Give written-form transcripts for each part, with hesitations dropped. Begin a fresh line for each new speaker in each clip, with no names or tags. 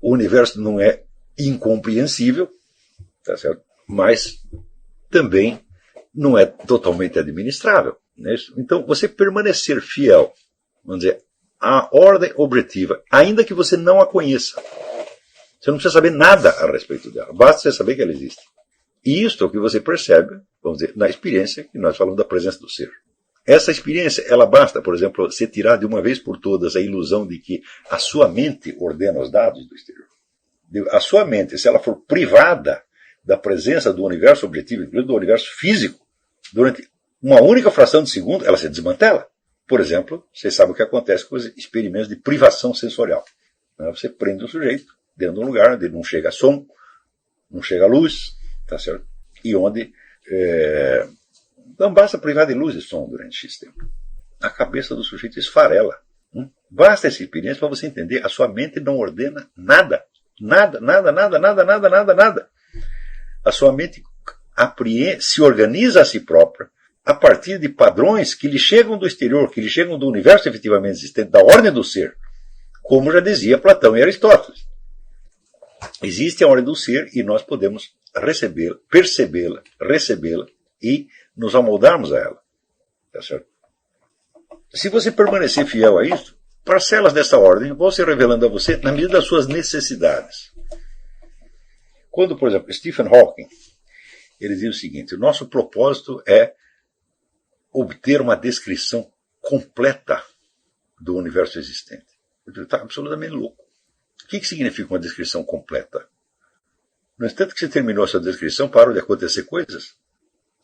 O universo não é incompreensível, tá certo? Mas também não é totalmente administrável. Né? Então, você permanecer fiel, vamos dizer, à ordem objetiva, ainda que você não a conheça. Você não precisa saber nada a respeito dela, basta você saber que ela existe. E isto é o que você percebe, vamos dizer, na experiência que nós falamos da presença do ser. Essa experiência, ela basta, por exemplo, você tirar de uma vez por todas a ilusão de que a sua mente ordena os dados do exterior. A sua mente, se ela for privada da presença do universo objetivo, inclusive do universo físico, durante uma única fração de segundo, ela se desmantela. Por exemplo, vocês sabem o que acontece com os experimentos de privação sensorial. Você prende um sujeito dentro de um lugar onde não chega som, não chega luz, tá certo? E onde não basta privar de luz e som durante X tempo. A cabeça do sujeito esfarela. Basta essa experiência para você entender. A sua mente não ordena nada. Nada, nada, nada, nada, nada, nada, nada. A sua mente se organiza a si própria a partir de padrões que lhe chegam do exterior, que lhe chegam do universo efetivamente existente, da ordem do ser, como já dizia Platão e Aristóteles. Existe a ordem do ser e nós podemos recebê-la, percebê-la, recebê-la e nos amoldarmos a ela. Tá certo? Se você permanecer fiel a isso, parcelas dessa ordem vão se revelando a você na medida das suas necessidades. Quando, por exemplo, Stephen Hawking, ele diz o seguinte: o nosso propósito é obter uma descrição completa do universo existente. Ele está absolutamente louco. O que significa uma descrição completa? No instante que você terminou a sua descrição, param de acontecer coisas.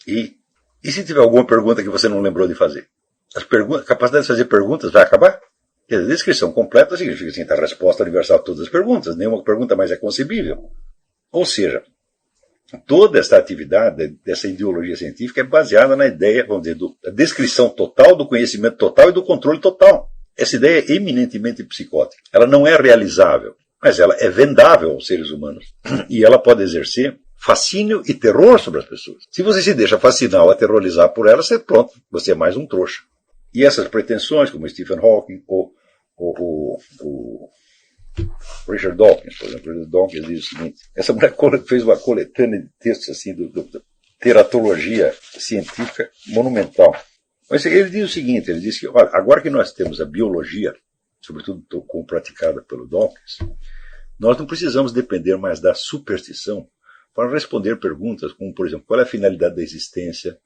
E se tiver alguma pergunta que você não lembrou de fazer? A capacidade de fazer perguntas vai acabar? Quer dizer, a descrição completa significa assim, a resposta universal a todas as perguntas. Nenhuma pergunta mais é concebível. Ou seja, toda esta atividade dessa ideologia científica é baseada na ideia, vamos dizer, da descrição total, do conhecimento total e do controle total. Essa ideia é eminentemente psicótica. Ela não é realizável, mas ela é vendável aos seres humanos. E ela pode exercer fascínio e terror sobre as pessoas. Se você se deixa fascinar ou aterrorizar por ela, você é mais um trouxa. E essas pretensões, como Stephen Hawking ou Richard Dawkins, por exemplo, Richard Dawkins diz o seguinte: essa mulher fez uma coletânea de textos assim, da teratologia científica monumental. Mas ele diz o seguinte, ele diz que, olha, agora que nós temos a biologia, sobretudo como praticada pelo Dawkins, nós não precisamos depender mais da superstição para responder perguntas como, por exemplo, qual é a finalidade da existência,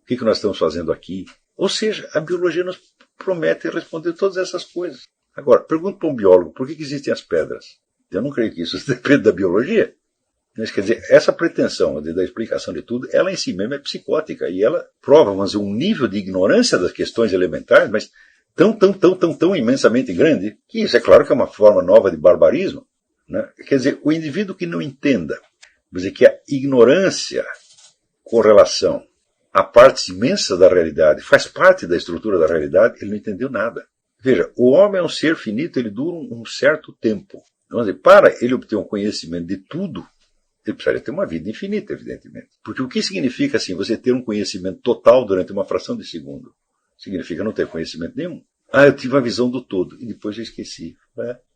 o que nós estamos fazendo aqui. Ou seja, a biologia nos promete responder todas essas coisas. Agora, pergunto para um biólogo, por que existem as pedras? Eu não creio que isso dependa da biologia. Mas, quer dizer, essa pretensão da explicação de tudo, ela em si mesma é psicótica. E ela prova, vamos dizer, um nível de ignorância das questões elementares, mas tão imensamente grande, que isso é claro que é uma forma nova de barbarismo. Né? Quer dizer, o indivíduo que não entenda, vamos dizer, que a ignorância com relação a partes imensas da realidade faz parte da estrutura da realidade, ele não entendeu nada. Veja, o homem é um ser finito, ele dura um certo tempo. Vamos dizer, para ele obter um conhecimento de tudo, ele precisaria ter uma vida infinita, evidentemente. Porque o que significa, assim, você ter um conhecimento total durante uma fração de segundo? Significa não ter conhecimento nenhum. Eu tive uma visão do todo, e depois eu esqueci.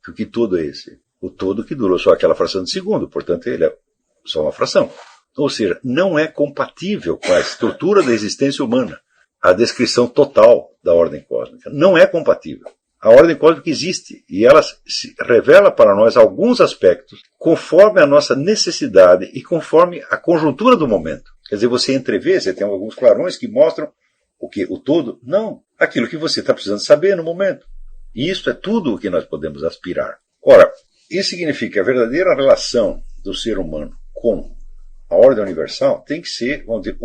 Que o que todo é esse? O todo que durou só aquela fração de segundo, portanto ele é só uma fração. Ou seja, não é compatível com a estrutura da existência humana, a descrição total da ordem cósmica. Não é compatível. A ordem cósmica existe e ela se revela para nós alguns aspectos conforme a nossa necessidade e conforme a conjuntura do momento. Quer dizer, você entrevê, você tem alguns clarões que mostram o que? O todo? Não. Aquilo que você está precisando saber no momento. E isso é tudo o que nós podemos aspirar. Ora, isso significa que a verdadeira relação do ser humano com a ordem universal tem que ser, vamos dizer,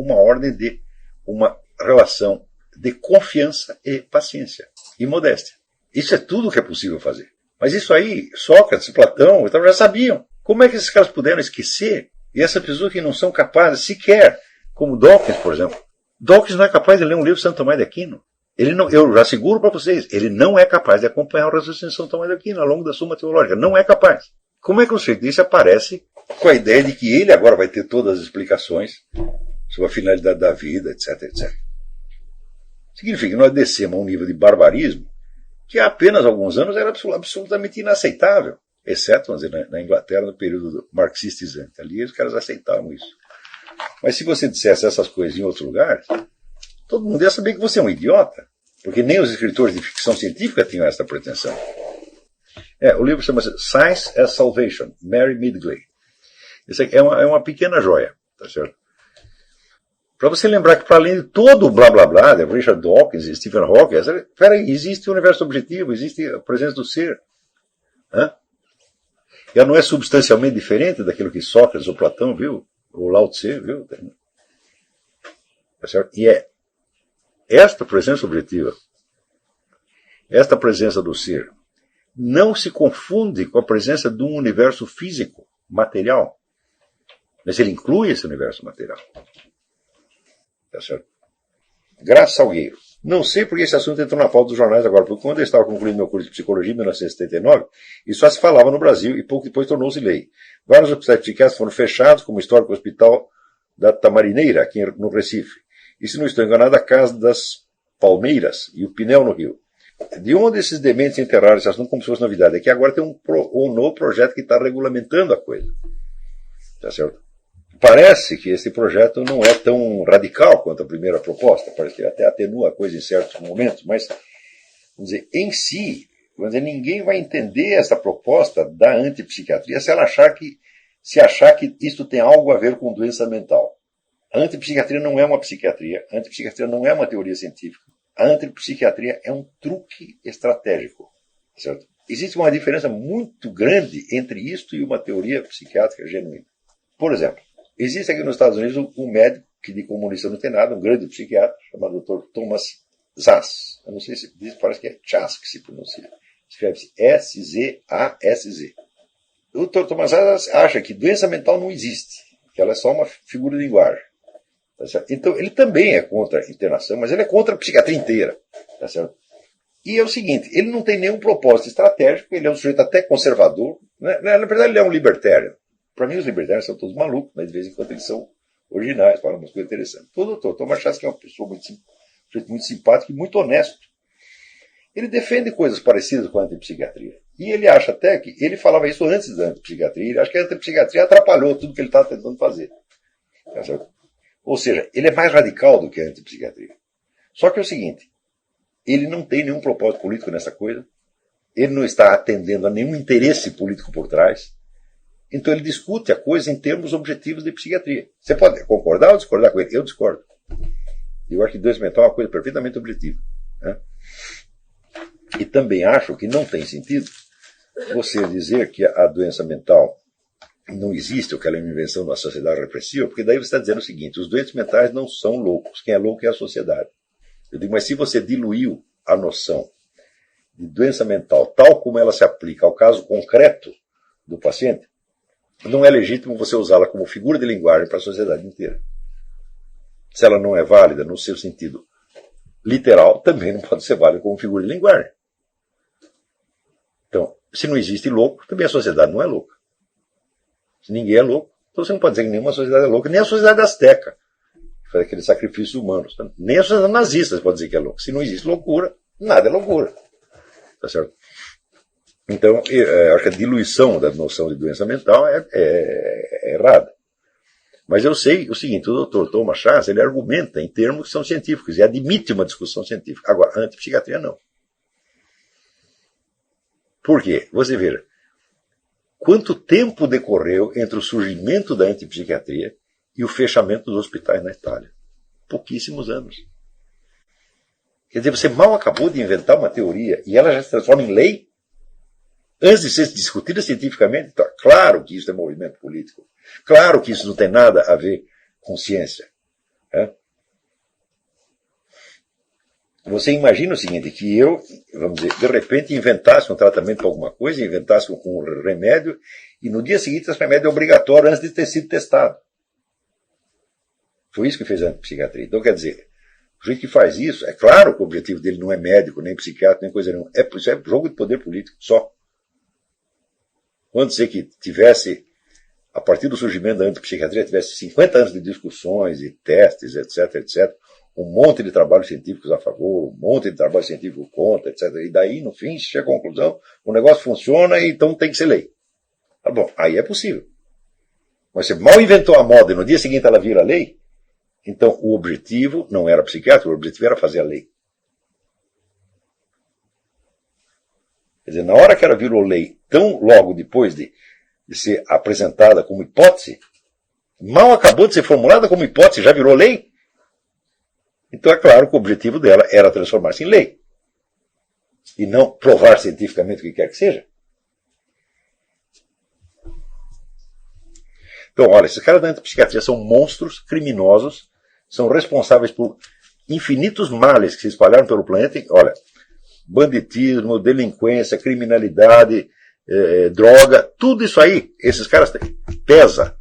uma relação de confiança e paciência e modéstia. Isso é tudo o que é possível fazer. Mas isso aí, Sócrates, Platão, já sabiam. Como é que esses caras puderam esquecer? E essas pessoas que não são capazes sequer, como Dawkins, por exemplo. Dawkins não é capaz de ler um livro de Santo Tomás de Aquino. Eu já asseguro para vocês, ele não é capaz de acompanhar o raciocínio de Santo Tomás de Aquino ao longo da Suma Teológica. Não é capaz. Como é que um sujeito desse aparece com a ideia de que ele agora vai ter todas as explicações sobre a finalidade da vida, etc, etc. Significa que nós descemos a um nível de barbarismo que há apenas alguns anos era absolutamente inaceitável. exceto, vamos dizer, na Inglaterra, no período marxistizante. Ali os caras aceitavam isso. Mas se você dissesse essas coisas em outro lugar, todo mundo ia saber que você é um idiota. Porque nem os escritores de ficção científica tinham essa pretensão. O livro chama-se Science as Salvation, Mary Midgley. Isso aqui é uma pequena joia, tá certo? Para você lembrar que, para além de todo o blá blá blá de Richard Dawkins e Stephen Hawking, peraí, existe o universo objetivo, existe a presença do ser. Ela não é substancialmente diferente daquilo que Sócrates ou Platão viu, ou Lao Tse viu. Tá certo? E é esta presença objetiva, esta presença do ser, não se confunde com a presença de um universo físico, material. Mas ele inclui esse universo material. Tá certo? Graça Salgueiro. Não sei porque esse assunto entrou na pauta dos jornais agora, porque quando eu estava concluindo meu curso de psicologia em 1979, isso só se falava no Brasil e pouco depois tornou-se lei. Vários hospitais psiquiátricos foram fechados, como o histórico Hospital da Tamarineira, aqui no Recife. E se não estou enganado, a Casa das Palmeiras e o Pinel no Rio. De onde esses dementes enterraram esse assunto como se fosse novidade? É que agora tem um novo projeto que está regulamentando a coisa. Tá certo? Parece que esse projeto não é tão radical quanto a primeira proposta, parece que até atenua a coisa em certos momentos, mas, vamos dizer, em si, ninguém vai entender essa proposta da antipsiquiatria se achar que isso tem algo a ver com doença mental. A antipsiquiatria não é uma psiquiatria, a antipsiquiatria não é uma teoria científica, a antipsiquiatria é um truque estratégico, certo? Existe uma diferença muito grande entre isto e uma teoria psiquiátrica genuína. Por exemplo, existe aqui nos Estados Unidos um médico que de comunista não tem nada, um grande psiquiatra, chamado Dr. Thomas Szasz. Eu não sei se parece que é Chas que se pronuncia. Escreve-se S-Z-A-S-Z. O Dr. Thomas Szasz acha que doença mental não existe, que ela é só uma figura de linguagem. Tá certo? Então, ele também é contra a internação, mas ele é contra a psiquiatria inteira. Tá certo? E é o seguinte, ele não tem nenhum propósito estratégico, ele é um sujeito até conservador. Né? Na verdade, ele é um libertário. Para mim, os libertários são todos malucos, mas de vez em quando eles são originais, falam umas coisas interessantes. O doutor Thomas Szasz, que é uma pessoa muito simpática e muito honesto. Ele defende coisas parecidas com a antipsiquiatria. E ele acha até que, ele falava isso antes da antipsiquiatria, ele acha que a antipsiquiatria atrapalhou tudo que ele estava tentando fazer. Tá certo? Ou seja, ele é mais radical do que a antipsiquiatria. Só que é o seguinte, ele não tem nenhum propósito político nessa coisa, ele não está atendendo a nenhum interesse político por trás, então ele discute a coisa em termos objetivos de psiquiatria. Você pode concordar ou discordar com ele? Eu discordo. Eu acho que doença mental é uma coisa perfeitamente objetiva. Né? E também acho que não tem sentido você dizer que a doença mental não existe, ou que ela é uma invenção da sociedade repressiva, porque daí você está dizendo o seguinte, os doentes mentais não são loucos, quem é louco é a sociedade. Eu digo, mas se você diluiu a noção de doença mental tal como ela se aplica ao caso concreto do paciente, não é legítimo você usá-la como figura de linguagem para a sociedade inteira. Se ela não é válida no seu sentido literal, também não pode ser válida como figura de linguagem. Então, se não existe louco, também a sociedade não é louca. Se ninguém é louco, então você não pode dizer que nenhuma sociedade é louca, nem a sociedade azteca, que faz aqueles sacrifícios humanos. Nem a sociedade nazista você pode dizer que é louca. Se não existe loucura, nada é loucura. Tá certo? Então, eu acho que a diluição da noção de doença mental é errada. Mas eu sei o seguinte, o Dr. Thomas Szasz, ele argumenta em termos que são científicos e admite uma discussão científica. Agora, a antipsiquiatria não. Por quê? Você veja, quanto tempo decorreu entre o surgimento da antipsiquiatria e o fechamento dos hospitais na Itália? Pouquíssimos anos. Quer dizer, você mal acabou de inventar uma teoria e ela já se transforma em lei? Antes de ser discutida cientificamente, então, claro que isso é movimento político. Claro que isso não tem nada a ver com ciência. Né? Você imagina o seguinte, que eu, vamos dizer, de repente inventasse um tratamento para alguma coisa, inventasse um remédio, e no dia seguinte esse remédio é obrigatório antes de ter sido testado. Foi isso que fez a antipsiquiatria. Então, quer dizer, o jeito que faz isso, é claro que o objetivo dele não é médico, nem psiquiatra, nem coisa nenhuma. Isso é jogo de poder político, só. Quando dizer que tivesse, a partir do surgimento da antipsiquiatria, tivesse 50 anos de discussões e testes, etc., etc., um monte de trabalhos científicos a favor, um monte de trabalho científico contra, etc., e daí, no fim, chega à conclusão, o negócio funciona e então tem que ser lei. Bom, aí é possível. Mas você mal inventou a moda e no dia seguinte ela vira lei, então o objetivo não era psiquiátrico, o objetivo era fazer a lei. Quer dizer, na hora que ela virou lei, tão logo depois de ser apresentada como hipótese, mal acabou de ser formulada como hipótese, já virou lei. Então é claro que o objetivo dela era transformar-se em lei. E não provar cientificamente o que quer que seja. Então, olha, esses caras da antipsiquiatria são monstros criminosos, são responsáveis por infinitos males que se espalharam pelo planeta. Olha, banditismo, delinquência, criminalidade, droga, tudo isso aí, esses caras têm, pesa.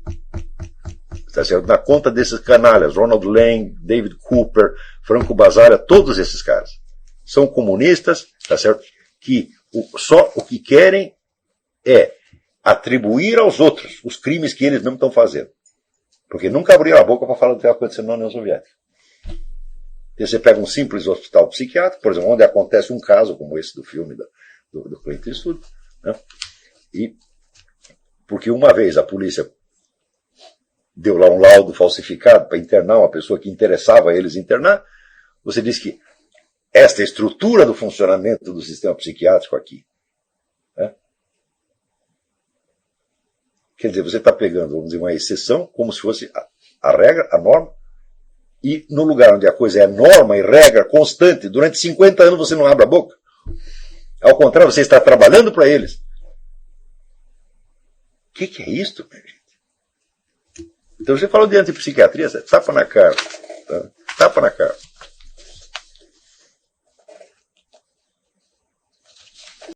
Tá certo? Na conta desses canalhas, Ronald Lang, David Cooper, Franco Basaglia, todos esses caras são comunistas, tá certo? Que só o que querem é atribuir aos outros os crimes que eles mesmos estão fazendo. Porque nunca abriram a boca para falar do que está acontecendo na União Soviética. E você pega um simples hospital psiquiátrico, por exemplo, onde acontece um caso como esse do filme do Clint Eastwood, né? E porque uma vez a polícia deu lá um laudo falsificado para internar uma pessoa que interessava a eles internar, você diz que esta estrutura do funcionamento do sistema psiquiátrico aqui, né? Quer dizer, você está pegando, vamos dizer, uma exceção, como se fosse a regra, a norma, e no lugar onde a coisa é norma e regra constante, durante 50 anos você não abre a boca. Ao contrário, você está trabalhando para eles. O que é isto, minha gente? Então você falou de antipsiquiatria, tapa na cara. Tá? Tapa na cara.